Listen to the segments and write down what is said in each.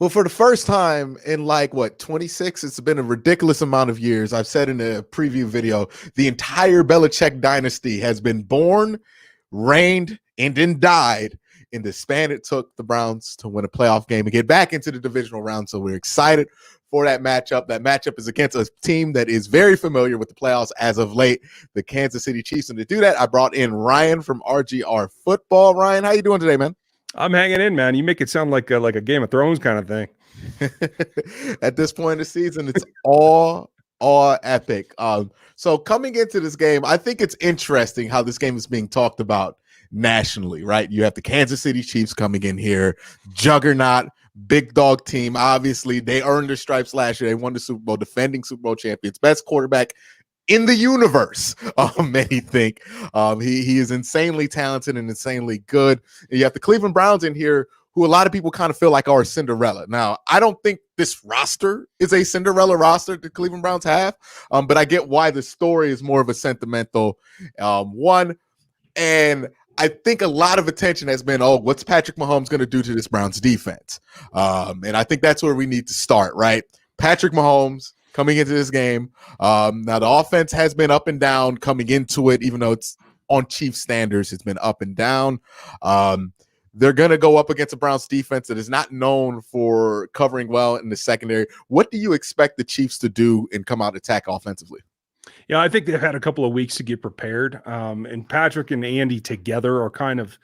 Well, for the first time in 26, it's been a ridiculous amount of years. I've said in a preview video, the entire Belichick dynasty has been born, reigned, and then died in the span it took the Browns to win a playoff game and get back into the divisional round. So we're excited for that matchup. That matchup is against a team that is very familiar with the playoffs as of late, the Kansas City Chiefs. And to do that, I brought in Ryan from RGR Football. Ryan, how you doing today, man? I'm hanging in, man. You make it sound like a Game of Thrones kind of thing. At this point in the season, it's all epic. So coming into this game, I think it's interesting how this game is being talked about nationally, right? You have the Kansas City Chiefs coming in here, juggernaut, big dog team. Obviously, they earned their stripes last year. They won the Super Bowl, defending Super Bowl champions, best quarterback in the universe, many think. He is insanely talented and insanely good. And you have the Cleveland Browns in here, who a lot of people kind of feel like are a Cinderella. Now, I don't think this roster is a Cinderella roster the Cleveland Browns have, but I get why the story is more of a sentimental one. And I think a lot of attention has been, what's Patrick Mahomes going to do to this Browns defense? And I think that's where we need to start, right? Patrick Mahomes coming into this game. Now, the offense has been up and down coming into it, even though it's on Chiefs standards, it's been up and down. They're going to go up against a Browns defense that is not known for covering well in the secondary. What do you expect the Chiefs to do and come out attack offensively? Yeah, I think they've had a couple of weeks to get prepared. And Patrick and Andy together are kind of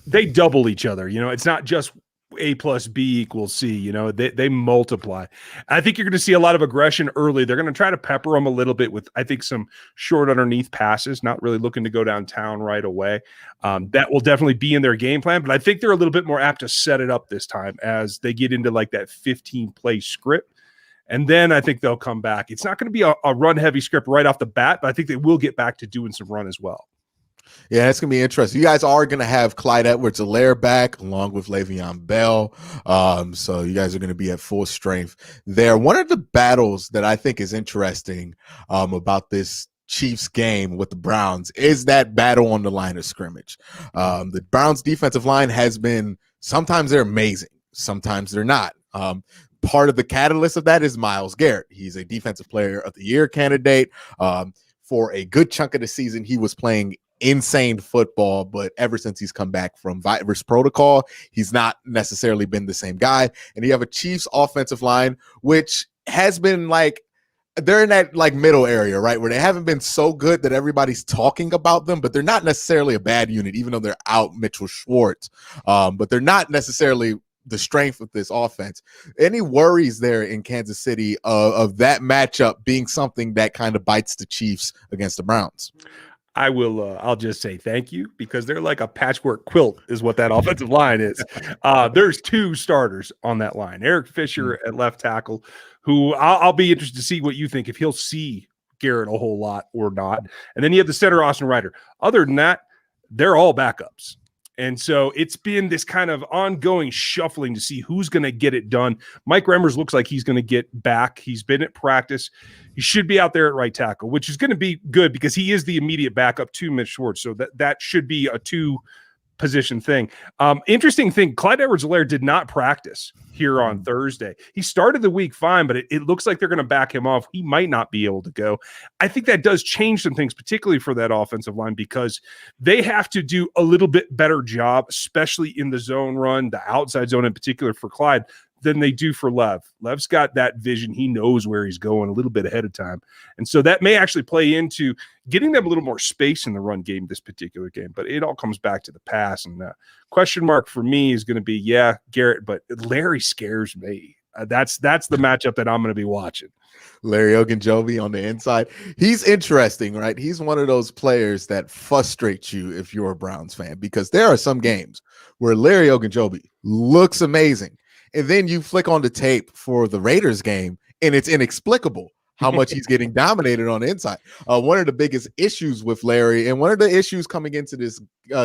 they double each other. You know, it's not just A plus B equals C. You know, they multiply. I think you're going to see a lot of aggression early. They're going to try to pepper them a little bit with, I think, some short underneath passes, not really looking to go downtown right away. That will definitely be in their game plan, but I think they're a little bit more apt to set it up this time as they get into like that 15-play script. And then I think they'll come back. It's not going to be a run-heavy script right off the bat, but I think they will get back to doing some run as well. Yeah, it's going to be interesting. You guys are going to have Clyde Edwards-Helaire back along with Le'Veon Bell. So you guys are going to be at full strength there. One of the battles that I think is interesting about this Chiefs game with the Browns is that battle on the line of scrimmage. The Browns defensive line has been, sometimes they're amazing, sometimes they're not. Part of the catalyst of that is Myles Garrett. He's a defensive player of the year candidate. For a good chunk of the season, he was playing insane football, but ever since he's come back from virus protocol, he's not necessarily been the same guy. And you have a Chiefs offensive line, which has been they're in that middle area, right? Where they haven't been so good that everybody's talking about them, but they're not necessarily a bad unit, even though they're out Mitchell Schwartz. But they're not necessarily the strength of this offense. Any worries there in Kansas City of that matchup being something that kind of bites the Chiefs against the Browns? I'll just say thank you, because they're like a patchwork quilt is what that offensive line is. There's two starters on that line. Eric Fisher at left tackle, who I'll be interested to see what you think, if he'll see Garrett a whole lot or not. And then you have the center, Austin Ryder. Other than that, they're all backups. And so it's been this kind of ongoing shuffling to see who's going to get it done. Mike Remmers looks like he's going to get back. He's been at practice. He should be out there at right tackle, which is going to be good because he is the immediate backup to Mitch Schwartz. So that should be a two-position thing. Interesting thing, Clyde Edwards-Helaire did not practice here on Thursday. He started the week fine, but it looks like they're going to back him off. He might not be able to go. I think that does change some things, particularly for that offensive line, because they have to do a little bit better job, especially in the zone run, the outside zone in particular for Clyde, than they do for Lev. Lev's got that vision. He knows where he's going a little bit ahead of time. And so that may actually play into getting them a little more space in the run game this particular game. But it all comes back to the pass. And the question mark for me is going to be, Garrett, but Larry scares me. That's the matchup that I'm going to be watching. Larry Ogunjobi on the inside. He's interesting, right? He's one of those players that frustrates you if you're a Browns fan, because there are some games where Larry Ogunjobi looks amazing. And then you flick on the tape for the Raiders game, and it's inexplicable how much he's getting dominated on the inside. One of the biggest issues with Larry, and one of the issues coming into this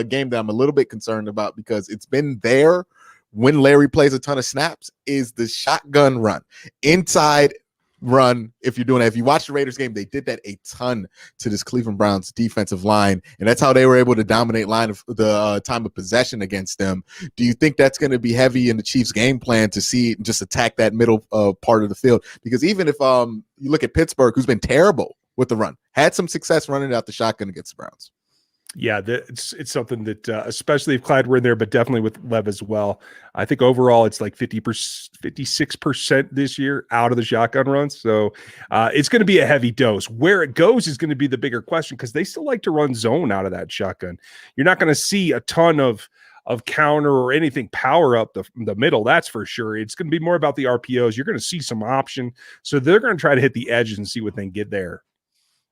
game that I'm a little bit concerned about, because it's been there when Larry plays a ton of snaps, is the shotgun run. Inside run if you're doing that. If you watch the Raiders game, they did that a ton to this Cleveland Browns defensive line, and that's how they were able to dominate line of the time of possession against them. Do you think that's going to be heavy in the Chiefs' game plan to see just attack that middle part of the field? Because even if you look at Pittsburgh, who's been terrible with the run, had some success running out the shotgun against the Browns. Yeah, it's something that, especially if Clyde were in there, but definitely with Lev as well. I think overall it's like 56% this year out of the shotgun runs. So it's going to be a heavy dose. Where it goes is going to be the bigger question, because they still like to run zone out of that shotgun. You're not going to see a ton of counter or anything power up the middle. That's for sure. It's going to be more about the RPOs. You're going to see some option. So they're going to try to hit the edges and see what they can get there.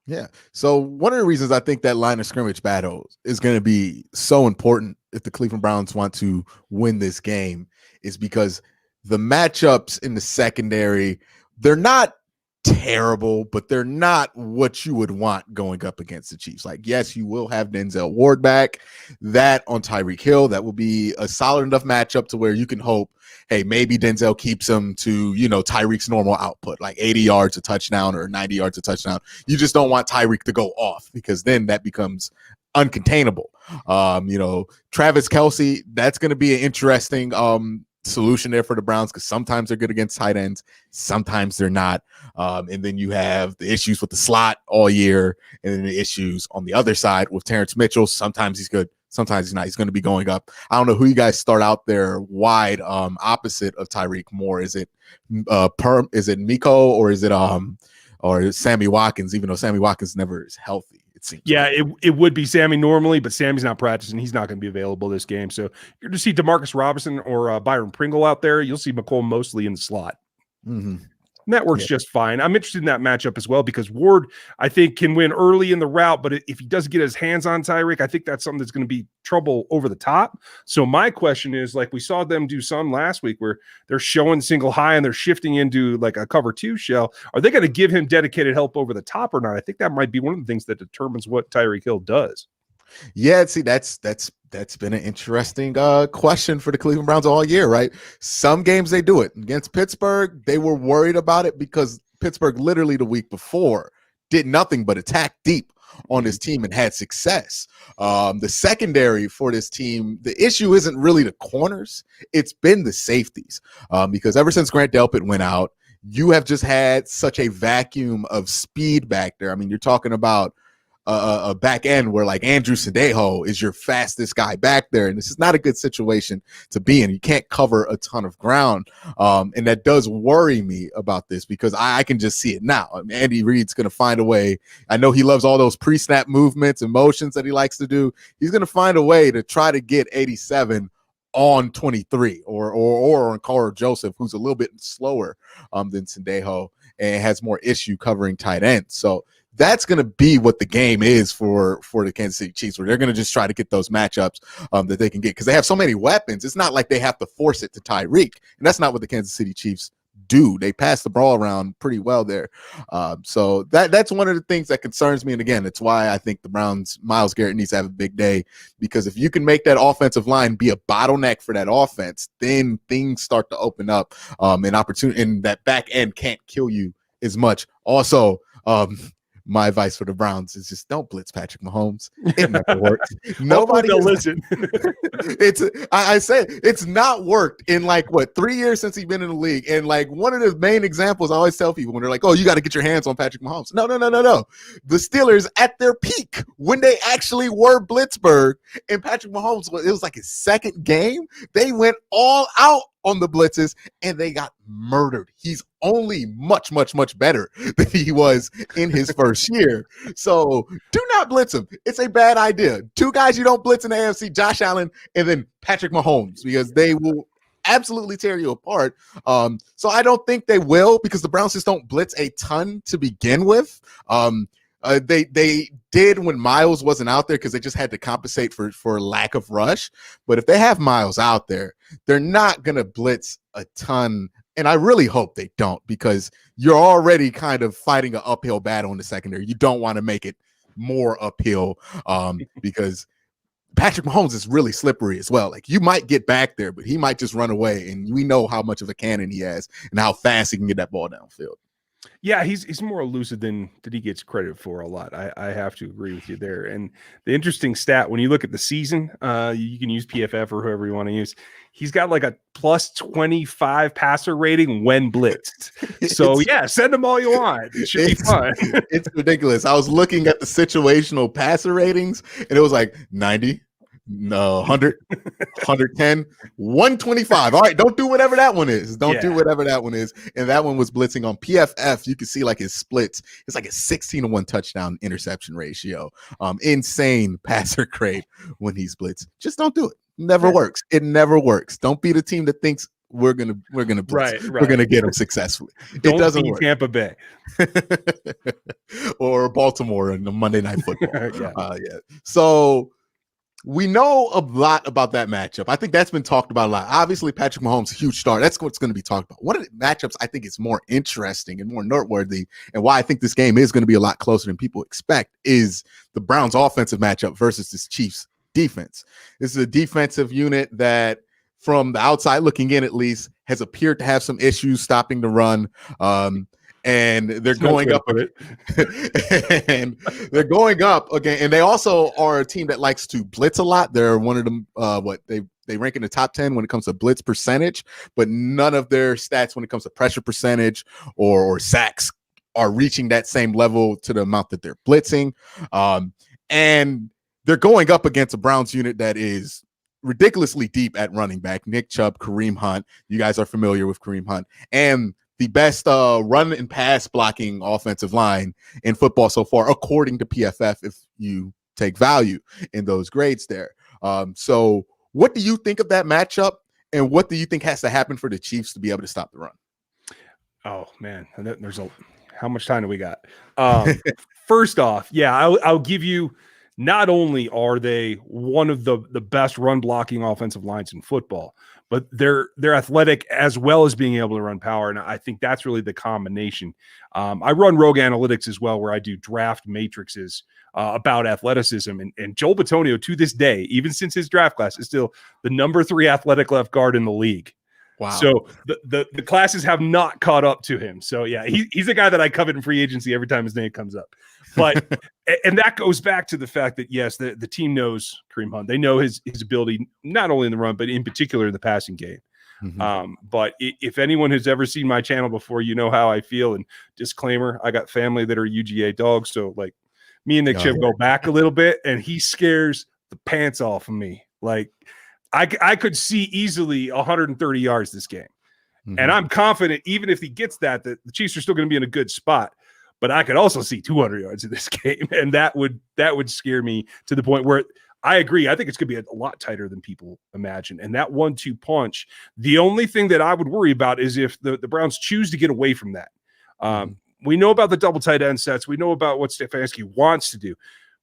Yeah. So one of the reasons I think that line of scrimmage battle is going to be so important if the Cleveland Browns want to win this game is because the matchups in the secondary, they're not terrible, but they're not what you would want going up against the Chiefs. Like, yes, you will have Denzel Ward back. That on Tyreek Hill, that will be a solid enough matchup to where you can hope, hey, maybe Denzel keeps him to, Tyreek's normal output, like 80 yards a touchdown or 90 yards a touchdown. You just don't want Tyreek to go off, because then that becomes uncontainable. Travis Kelce, that's going to be an interesting solution there for the Browns, because sometimes they're good against tight ends, sometimes they're not. And then you have the issues with the slot all year, and then the issues on the other side with Terrence Mitchell. Sometimes he's good, sometimes he's not. He's going to be going up. I don't know who you guys start out there wide opposite of Tyreek more. Is it Miko, or is it or Sammy Watkins, even though Sammy Watkins never is healthy? Yeah, it would be Sammy normally, but Sammy's not practicing. He's not going to be available this game. So you're going to see Demarcus Robinson or Byron Pringle out there. You'll see McCole mostly in the slot. Mm-hmm. And that works just fine. I'm interested in that matchup as well, because Ward, I think, can win early in the route, but if he doesn't get his hands on Tyreek, I think that's something that's going to be trouble over the top. So my question is, like we saw them do some last week where they're showing single high and they're shifting into like a cover 2 shell. Are they going to give him dedicated help over the top or not? I think that might be one of the things that determines what Tyreek Hill does. Yeah, see, that's been an interesting question for the Cleveland Browns all year, right? Some games they do it. Against Pittsburgh, they were worried about it because Pittsburgh literally the week before did nothing but attack deep on this team and had success. The secondary for this team, the issue isn't really the corners. It's been the safeties, because ever since Grant Delpit went out, you have just had such a vacuum of speed back there. I mean, you're talking about a back end where like Andrew Sandejo is your fastest guy back there, and this is not a good situation to be in. You can't cover a ton of ground, and that does worry me about this, because I can just see it now. I mean, Andy Reid's going to find a way. I know he loves all those pre-snap movements and motions that he likes to do. He's going to find a way to try to get 87 on 23 or on Carl Joseph, who's a little bit slower than Sandejo and has more issue covering tight ends. So that's going to be what the game is for the Kansas City Chiefs, where they're going to just try to get those matchups that they can get, because they have so many weapons. It's not like they have to force it to Tyreek, and that's not what the Kansas City Chiefs do. They pass the ball around pretty well there. So that's one of the things that concerns me. And again, it's why I think the Browns, Myles Garrett needs to have a big day, because if you can make that offensive line be a bottleneck for that offense, then things start to open up, and opportunity, and that back end can't kill you as much. Also, my advice for the Browns is just don't blitz Patrick Mahomes. It never works. Nobody will listen. I say it's not worked in 3 years since he's been in the league. And one of the main examples I always tell people when they're like, oh, you got to get your hands on Patrick Mahomes. No. The Steelers at their peak, when they actually were Blitzburg, and Patrick Mahomes, it was like his second game, they went all out on the blitzes and they got murdered. He's only much, much, much better than he was in his first year. So do not blitz him. It's a bad idea. 2 guys you don't blitz in the AFC, Josh Allen and then Patrick Mahomes, because they will absolutely tear you apart. So I don't think they will, because the Browns just don't blitz a ton to begin with. They did when Miles wasn't out there, because they just had to compensate for lack of rush. But if they have Miles out there, they're not going to blitz a ton. And I really hope they don't, because you're already kind of fighting an uphill battle in the secondary. You don't want to make it more uphill, because Patrick Mahomes is really slippery as well. Like, you might get back there, but he might just run away. And we know how much of a cannon he has and how fast he can get that ball downfield. Yeah, he's more elusive than he gets credit for a lot. I have to agree with you there. And the interesting stat when you look at the season, you can use PFF or whoever you want to use. He's got like a plus 25 passer rating when blitzed. So yeah, send him all you want. It should be fun. It's ridiculous. I was looking at the situational passer ratings, and it was like 90, no, 100, 110, 125. All right, don't do whatever that one is. Don't do whatever that one is. And that one was blitzing on PFF. You can see like his splits. It's like a 16-1 touchdown interception ratio. Insane passer grade when he splits. Just don't do it. Never works. It never works. Don't be the team that thinks we're gonna blitz. Right. We're gonna get them successfully. Don't it doesn't work. Tampa Bay or Baltimore in the Monday Night Football. Yeah. So we know a lot about that matchup. I think that's been talked about a lot. Obviously, Patrick Mahomes, huge star. That's what's going to be talked about. One of the matchups I think is more interesting and more noteworthy, and why I think this game is going to be a lot closer than people expect, is the Browns' offensive matchup versus this Chiefs defense. This is a defensive unit that, from the outside looking in at least, has appeared to have some issues stopping the run. And they're going up and they're going up again. And they also are a team that likes to blitz a lot. They're one of them. They rank in the top 10 when it comes to blitz percentage, but none of their stats when it comes to pressure percentage or sacks are reaching that same level to the amount that they're blitzing. And they're going up against a Browns unit that is ridiculously deep at running back. Nick Chubb, Kareem Hunt. You guys are familiar with Kareem Hunt. And the best run and pass blocking offensive line in football so far, according to PFF, if you take value in those grades there. So what do you think of that matchup, and what do you think has to happen for the Chiefs to be able to stop the run? Oh, man. How much time do we got? First off, yeah, I'll give you, not only are they one of the best run blocking offensive lines in football, but they're athletic as well as being able to run power. And I think that's really the combination. I run Rogue Analytics as well, where I do draft matrices about athleticism. And Joel Bitonio, to this day, even since his draft class, is still the number 3 athletic left guard in the league. Wow. So the classes have not caught up to him. So yeah, he's a guy that I covet in free agency every time his name comes up. But and that goes back to the fact that yes, the team knows Kareem Hunt. They know his ability not only in the run, but in particular in the passing game. Mm-hmm. But if anyone has ever seen my channel before, you know how I feel. And disclaimer, I got family that are UGA dogs, so like me and Nick Chip go back a little bit, and he scares the pants off of me. Like I could see easily 130 yards this game. Mm-hmm. And I'm confident even if he gets that the Chiefs are still going to be in a good spot. But I could also see 200 yards in this game, and that would scare me to the point where I agree. I think it's going to be a lot tighter than people imagine. And that 1-2 punch, the only thing that I would worry about is if the Browns choose to get away from that. We know about the double tight end sets. We know about what Stefanski wants to do.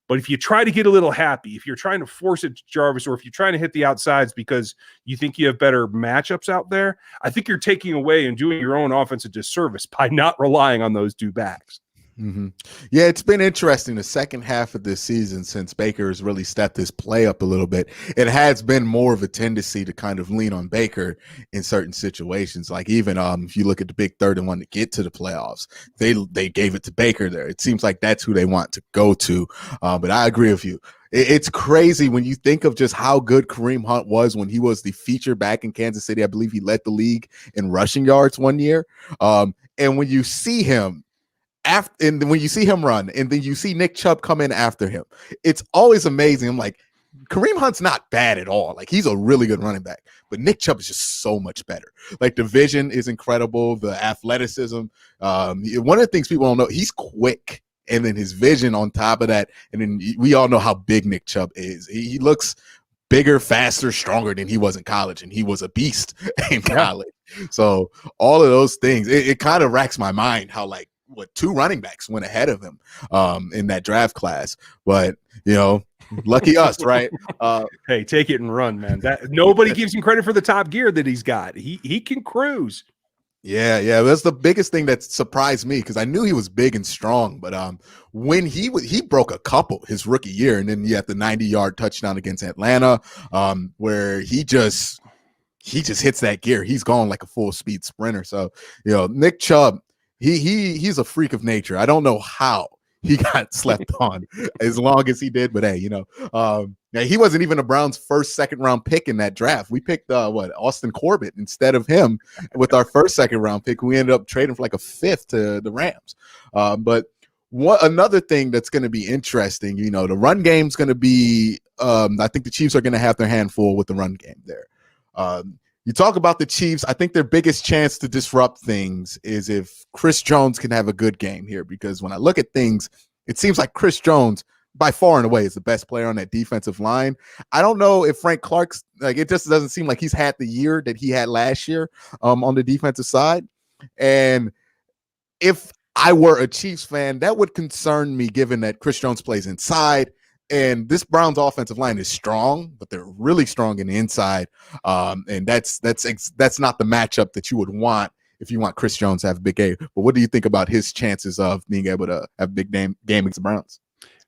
But if you try to get a little happy, if you're trying to force it to Jarvis, or if you're trying to hit the outsides because you think you have better matchups out there, I think you're taking away and doing your own offense a disservice by not relying on those 2 backs. Mm-hmm. Yeah, it's been interesting the second half of this season since Baker has really stepped his play up a little bit. It has been more of a tendency to kind of lean on Baker in certain situations. Like even if you look at the big third and one to get to the playoffs, they gave it to Baker there. It seems like that's who they want to go to. But I agree with you. It's crazy when you think of just how good Kareem Hunt was when he was the feature back in Kansas City. I believe he led the league in rushing yards one year. And when you see him, and when you see him run, and then you see Nick Chubb come in after him, it's always amazing. I'm like, Kareem Hunt's not bad at all. Like, he's a really good running back, but Nick Chubb is just so much better. Like, the vision is incredible, the athleticism. One of the things people don't know, he's quick, and then his vision on top of that. And then we all know how big Nick Chubb is. He looks bigger, faster, stronger than he was in college, and he was a beast in college. So all of those things, it kind of racks my mind how, like, 2 running backs went ahead of him in that draft class. But, you know, lucky us, right? Hey, take it and run, man. That nobody gives him credit for the top gear that he's got. He can cruise. Yeah, that's the biggest thing that surprised me, because I knew he was big and strong, but when he broke a couple his rookie year, and then he had the 90-yard touchdown against Atlanta, where he just hits that gear. He's gone like a full speed sprinter. So, you know, Nick Chubb, He's a freak of nature. I don't know how he got slept on as long as he did, but hey, yeah, he wasn't even a Browns second round pick in that draft. We picked Austin Corbett instead of him with our second round pick. We ended up trading for like a fifth to the Rams. But another thing that's going to be interesting, the run game's going to be. I think the Chiefs are going to have their hand full with the run game there. You talk about the Chiefs. I think their biggest chance to disrupt things is if Chris Jones can have a good game here, because when I look at things, it seems like Chris Jones by far and away is the best player on that defensive line. I don't know if Frank Clark's it just doesn't seem like he's had the year that he had last year on the defensive side. And if I were a Chiefs fan, that would concern me given that Chris Jones plays inside. And this Browns offensive line is strong, but they're really strong in the inside. And that's not the matchup that you would want if you want Chris Jones to have a big game. But what do you think about his chances of being able to have a big game against the Browns?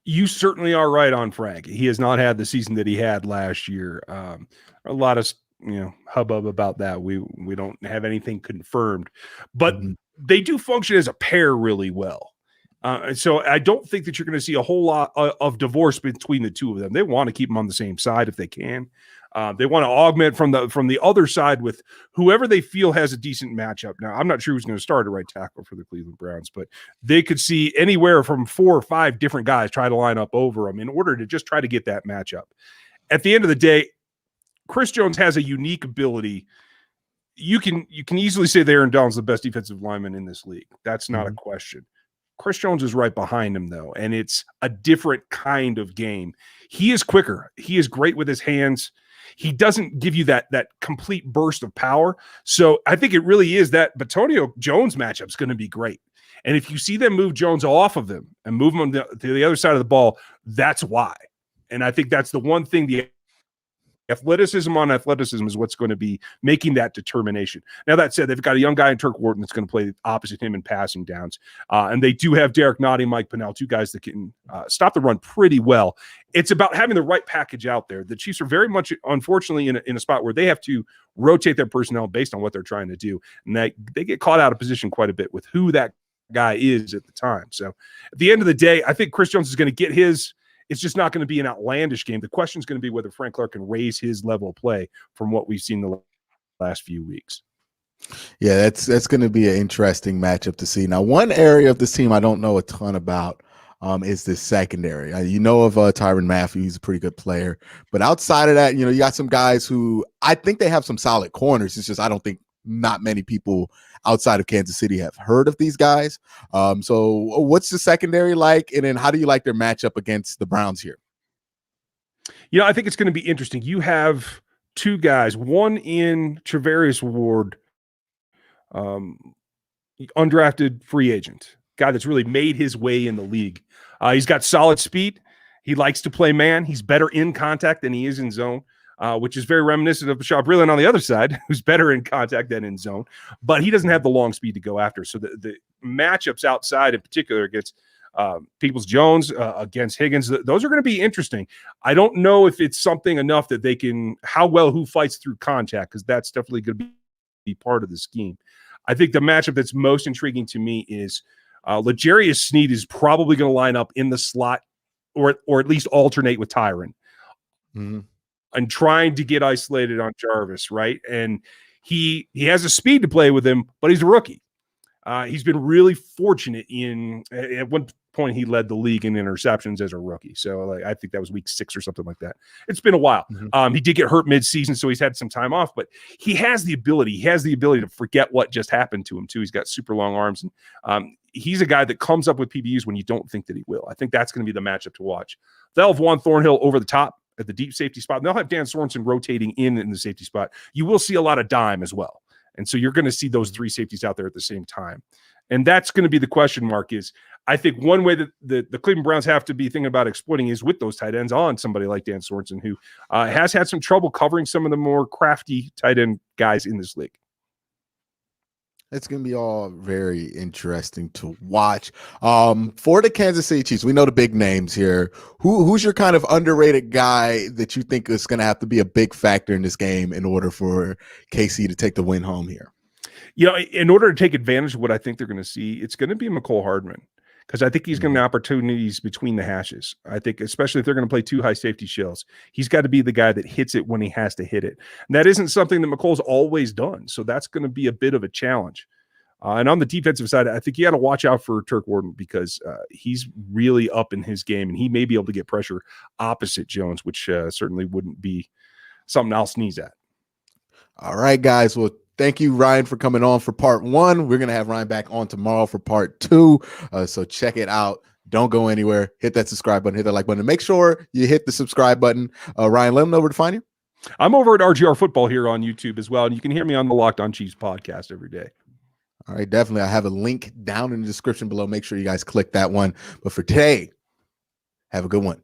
You certainly are right on Frank. He has not had the season that he had last year. A lot of hubbub about that. We don't have anything confirmed, but they do function as a pair really well. So I don't think that you're going to see a whole lot of divorce between the two of them. They want to keep them on the same side if they can. They want to augment from the other side with whoever they feel has a decent matchup. Now, I'm not sure who's going to start at right tackle for the Cleveland Browns, but they could see anywhere from 4 or 5 different guys try to line up over them in order to just try to get that matchup. At the end of the day, Chris Jones has a unique ability. You can easily say that Aaron Donald's the best defensive lineman in this league. That's not a question. Chris Jones is right behind him, though, and it's a different kind of game. He is quicker. He is great with his hands. He doesn't give you that complete burst of power. So I think it really is that Batonio-Jones matchup is going to be great. And if you see them move Jones off of him and move him to the other side of the ball, that's why. And I think that's the one thing the athleticism is what's going to be making that determination. Now, that said, they've got a young guy in Turk Wharton that's going to play opposite him in passing downs. And they do have Derek Nottie, Mike Pennell, 2 guys that can stop the run pretty well. It's about having the right package out there. The Chiefs are very much, unfortunately, in a spot where they have to rotate their personnel based on what they're trying to do. And they get caught out of position quite a bit with who that guy is at the time. So at the end of the day, I think Chris Jones is going to get his. It's just not going to be an outlandish game. The question is going to be whether Frank Clark can raise his level of play from what we've seen the last few weeks. Yeah, that's going to be an interesting matchup to see. Now, one area of this team I don't know a ton about is this secondary. Of Tyrann Mathieu. He's a pretty good player. But outside of that, you got some guys who I think they have some solid corners. It's just I don't think not many people outside of Kansas City have heard of these guys. So what's the secondary like? And then how do you like their matchup against the Browns here? I think it's going to be interesting. You have 2 guys, one in Travarius Ward, undrafted free agent, guy that's really made his way in the league. He's got solid speed. He likes to play man. He's better in contact than he is in zone. Which is very reminiscent of Bashar Breeland on the other side, who's better in contact than in zone, but he doesn't have the long speed to go after. So the matchups outside, in particular, against Peoples-Jones, against Higgins, those are going to be interesting. I don't know if it's something enough that they can, who fights through contact, because that's definitely going to be part of the scheme. I think the matchup that's most intriguing to me is L'Jarius Sneed is probably going to line up in the slot or at least alternate with Tyrann. Mm-hmm. And trying to get isolated on Jarvis, right? And he has a speed to play with him, but he's a rookie. He's been really fortunate at one point he led the league in interceptions as a rookie. So I think that was week 6 or something like that. It's been a while. Mm-hmm. He did get hurt mid-season, so he's had some time off, but he has the ability. He has the ability to forget what just happened to him too. He's got super long arms, and he's a guy that comes up with PBUs when you don't think that he will. I think that's going to be the matchup to watch. They'll have Juan Thornhill over the top at the deep safety spot. And they'll have Dan Sorensen rotating in the safety spot. You will see a lot of dime as well. And so you're going to see those 3 safeties out there at the same time. And that's going to be the question mark is, I think one way that the Cleveland Browns have to be thinking about exploiting is with those tight ends on somebody like Dan Sorensen, who has had some trouble covering some of the more crafty tight end guys in this league. It's going to be all very interesting to watch. For the Kansas City Chiefs, we know the big names here. Who's your kind of underrated guy that you think is going to have to be a big factor in this game in order for KC to take the win home here? in order to take advantage of what I think they're going to see, it's going to be McCole Hardman, because I think he's going to have opportunities between the hashes. I think, especially if they're going to play 2 high safety shells, he's got to be the guy that hits it when he has to hit it. And that isn't something that McCole's always done. So that's going to be a bit of a challenge. And on the defensive side, I think you got to watch out for Turk Warden, because he's really up in his game, and he may be able to get pressure opposite Jones, which certainly wouldn't be something I'll sneeze at. All right, guys. Well, thank you, Ryan, for coming on for part 1. We're going to have Ryan back on tomorrow for part 2. So check it out. Don't go anywhere. Hit that subscribe button, hit that like button, and make sure you hit the subscribe button. Ryan, let them know where to find you. I'm over at RGR Football here on YouTube as well, and you can hear me on the Locked On Chiefs podcast every day. All right, definitely. I have a link down in the description below. Make sure you guys click that one. But for today, have a good one.